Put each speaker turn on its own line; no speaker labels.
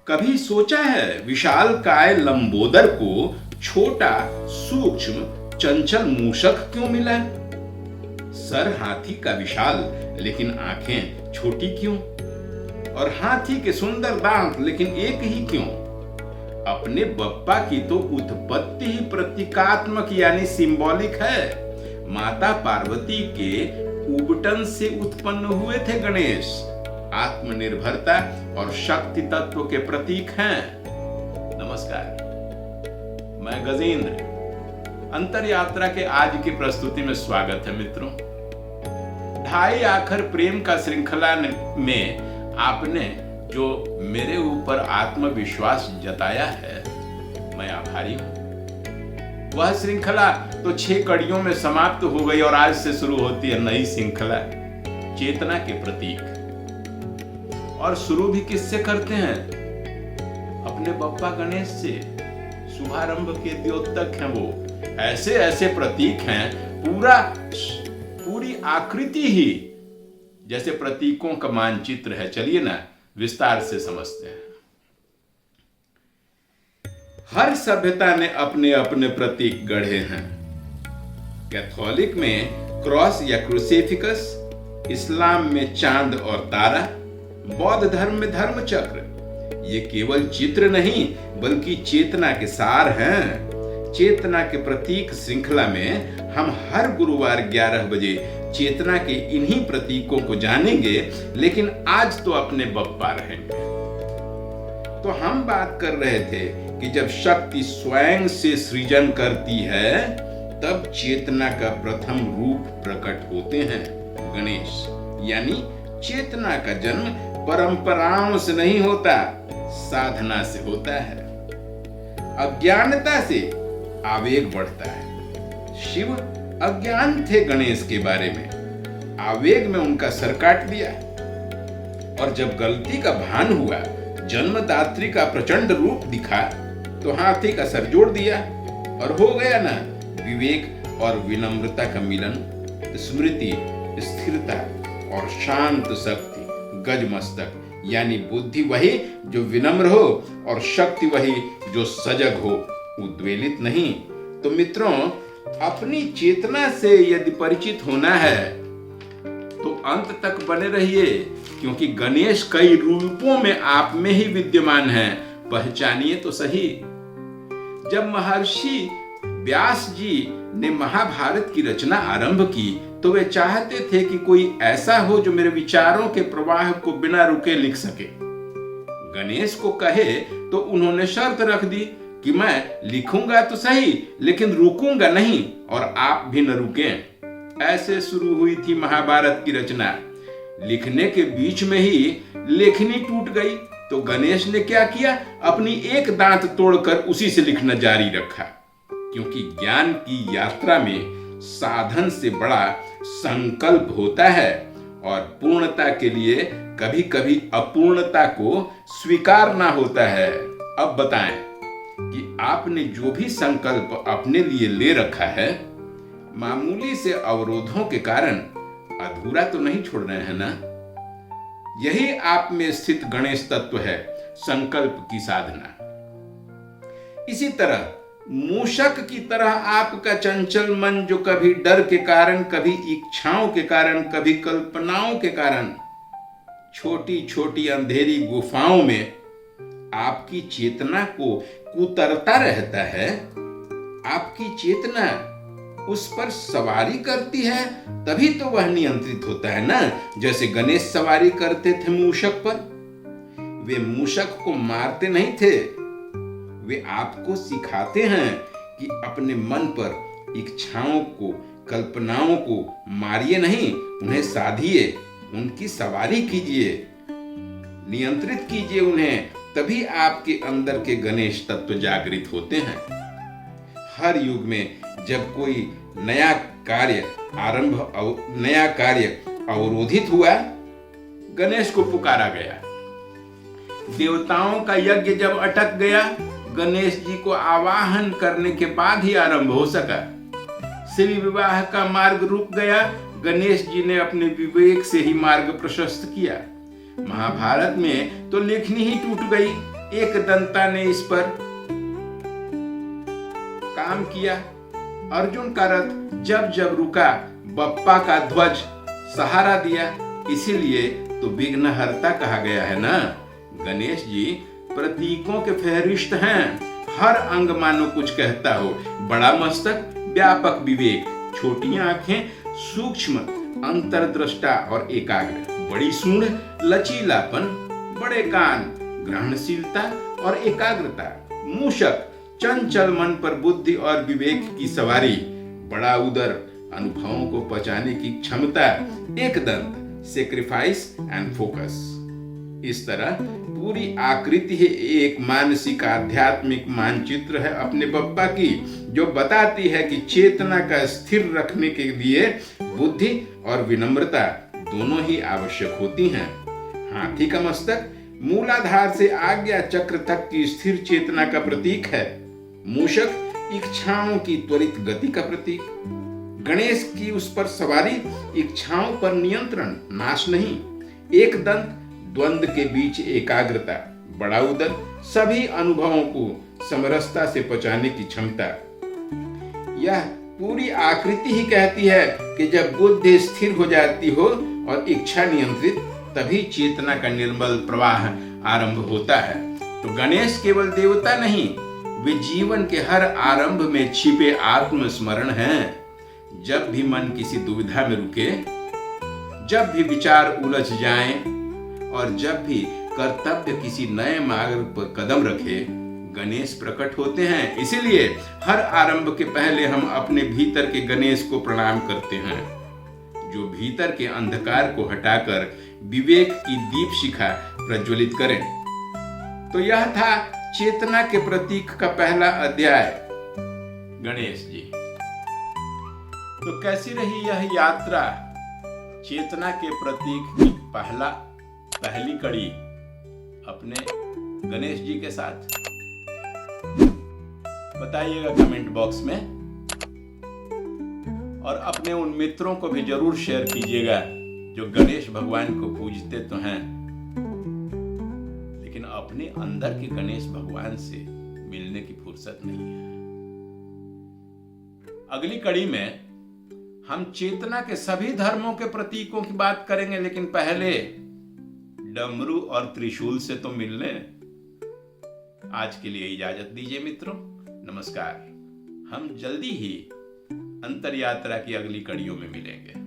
कभी सोचा है विशालकाय लंबोदर को छोटा सूक्ष्म चंचल मूषक क्यों मिला? सर हाथी का विशाल लेकिन आंखें छोटी क्यों? और हाथी के सुंदर दांत लेकिन एक ही क्यों? अपने बप्पा की तो उत्पत्ति ही प्रतीकात्मक यानी सिंबॉलिक है। माता पार्वती के उबटन से उत्पन्न हुए थे गणेश। आत्मनिर्भरता और शक्ति तत्व के प्रतीक हैं। नमस्कार, मैं गजेंद्र। अंतर यात्रा के आज की प्रस्तुति में स्वागत है मित्रों। ढाई आखर प्रेम का श्रृंखला में आपने जो मेरे ऊपर आत्मविश्वास जताया है, मैं आभारी हूं। वह श्रृंखला तो 6 कड़ियों में समाप्त हो गई और आज से शुरू होती है नई श्रृंखला, चेतना के प्रतीक। और शुरू भी किससे करते हैं? अपने बप्पा गणेश से। शुभारंभ के द्योतक हैं वो। ऐसे ऐसे प्रतीक हैं, पूरी आकृति ही जैसे प्रतीकों का मानचित्र है। चलिए ना विस्तार से समझते हैं। हर सभ्यता ने अपने अपने प्रतीक गढ़े हैं। कैथोलिक में क्रॉस या क्रूसिफिक्स, इस्लाम में चांद और तारा, बौद्ध धर्म में धर्म चक्र। ये केवल चित्र नहीं बल्कि चेतना के सार हैं। चेतना के प्रतीक श्रृंखला में हम हर गुरुवार 11 बजे चेतना के इन्हीं प्रतीकों को जानेंगे, लेकिन आज तो अपने बप्पा रहेंगे। तो हम बात कर रहे थे कि जब शक्ति स्वयं से सृजन करती है तब चेतना का प्रथम रूप प्रकट होते हैं गणेश। यानी चेतना का जन्म परंपराओं से नहीं होता, साधना से होता है। अज्ञानता से आवेग बढ़ता है। शिव अज्ञान थे गणेश के बारे में, आवेग में उनका सर काट दिया। और जब गलती का भान हुआ, जन्मदात्री का प्रचंड रूप दिखा, तो हाथी का सर जोड़ दिया और हो गया ना विवेक और विनम्रता का मिलन। स्मृति, स्थिरता और शांत शक्ति, गजमस्तक यानी बुद्धि वही जो विनम्र हो और शक्ति वही जो सजग हो, उद्वेलित नहीं। तो मित्रों, अपनी चेतना से यदि परिचित होना है तो अंत तक बने रहिए, क्योंकि गणेश कई रूपों में आप में ही विद्यमान हैं। पहचानिए तो सही। जब महर्षि व्यास जी ने महाभारत की रचना आरंभ की तो वे चाहते थे कि कोई ऐसा हो जो मेरे विचारों के प्रवाह को बिना रुके लिख सके। गणेश को कहे तो उन्होंने शर्त रख दी कि मैं लिखूंगा तो सही लेकिन रुकूंगा नहीं और आप भी न रुकें। ऐसे शुरू हुई थी महाभारत की रचना। लिखने के बीच में ही लेखनी टूट गई तो गणेश ने क्या किया? अपनी एक दांत तोड़कर उसी से लिखना जारी रखा, क्योंकि ज्ञान की यात्रा में साधन से बड़ा संकल्प होता है और पूर्णता के लिए कभी कभी अपूर्णता को स्वीकारना होता है। अब बताएं कि आपने जो भी संकल्प अपने लिए ले रखा है, मामूली से अवरोधों के कारण अधूरा तो नहीं छोड़ रहे हैं ना? यही आप में स्थित गणेश तत्व है, संकल्प की साधना। इसी तरह मूषक की तरह आपका चंचल मन, जो कभी डर के कारण, कभी इच्छाओं के कारण, कभी कल्पनाओं के कारण छोटी छोटी अंधेरी गुफाओं में आपकी चेतना को कुतरता रहता है। आपकी चेतना उस पर सवारी करती है, तभी तो वह नियंत्रित होता है ना। जैसे गणेश सवारी करते थे मूषक पर। वे मूषक को मारते नहीं थे, वे आपको सिखाते हैं कि अपने मन पर इच्छाओं को, कल्पनाओं को मारिए नहीं, उन्हें साधिए, उनकी सवारी कीजिए, नियंत्रित कीजिए उन्हें। तभी आपके अंदर के गणेश तत्व जागृत होते हैं। हर युग में जब कोई नया कार्य अवरोधित हुआ, गणेश को पुकारा गया। देवताओं का यज्ञ जब अटक गया, गणेश जी को आवाहन करने के बाद ही आरंभ हो सका। श्री विवाह का मार्ग रुक गया, गणेश जी ने अपने विवेक से ही मार्ग प्रशस्त किया। महाभारत में तो लेखनी ही टूट गई, एक दंता ने इस पर काम किया। अर्जुन का रथ जब जब रुका, बप्पा का ध्वज सहारा दिया, इसीलिए तो विघ्नहर्ता कहा गया है ना। गणेश जी प्रतीकों के फहरिस्त हैं। हर अंग मानो कुछ कहता हो। बड़ा मस्तक, व्यापक विवेक, छोटी आंखें, सूक्ष्म अंतर्दृष्टा और एकाग्र, बड़ी सूंड, लचीलापन, बड़े कान, ग्रहणशीलता और एकाग्रता, मूषक, चंचल मन पर बुद्धि और विवेक की सवारी, बड़ा उदर, अनुभवों को पचाने की क्षमता, एक दंत, सेक्रीफाइस एंड फोकस। इस तरह पूरी आकृति ही एक मानसिक आध्यात्मिक मानचित्र है अपने बप्पा की, जो बताती है कि चेतना का स्थिर रखने के लिए बुद्धि और विनम्रता दोनों ही आवश्यक होती हैं। हाथी का मस्तक मूलाधार से आज्ञा चक्र तक की स्थिर चेतना का प्रतीक है। मूषक इच्छाओं की त्वरित गति का प्रतीक। गणेश की उस पर सवारी इच्छाओं पर नियंत्रण, नाश नहीं। एक दंत द्वंद्व के बीच एकाग्रता, बड़ा उदर सभी अनुभवों को समरसता से पचाने की क्षमता। यह पूरी आकृति ही कहती है कि जब बुद्धि स्थिर हो जाती हो और इच्छा नियंत्रित, तभी चेतना का निर्मल प्रवाह आरंभ होता है। तो गणेश केवल देवता नहीं, वे जीवन के हर आरंभ में छिपे आत्मस्मरण हैं। जब भी मन किसी दुविधा में रुके, जब भी विचार उलझ जाएं, और जब भी कर्तव्य किसी नए मार्ग पर कदम रखे, गणेश प्रकट होते हैं। इसीलिए हर आरंभ के पहले हम अपने भीतर के गणेश को प्रणाम करते हैं, जो भीतर के अंधकार को हटाकर विवेक की दीप शिखा प्रज्वलित करें। तो यह था चेतना के प्रतीक का पहला अध्याय, गणेश जी। तो कैसी रही यह यात्रा चेतना के प्रतीक की पहली कड़ी अपने गणेश जी के साथ? बताइएगा कमेंट बॉक्स में, और अपने उन मित्रों को भी जरूर शेयर कीजिएगा जो गणेश भगवान को पूजते तो हैं, लेकिन अपने अंदर के गणेश भगवान से मिलने की फुर्सत नहीं है। अगली कड़ी में हम चेतना के सभी धर्मों के प्रतीकों की बात करेंगे, लेकिन पहले डमरू और त्रिशूल से तो मिल लें। आज के लिए इजाजत दीजिए मित्रों, नमस्कार। हम जल्दी ही अंतर यात्रा की अगली कड़ियों में मिलेंगे।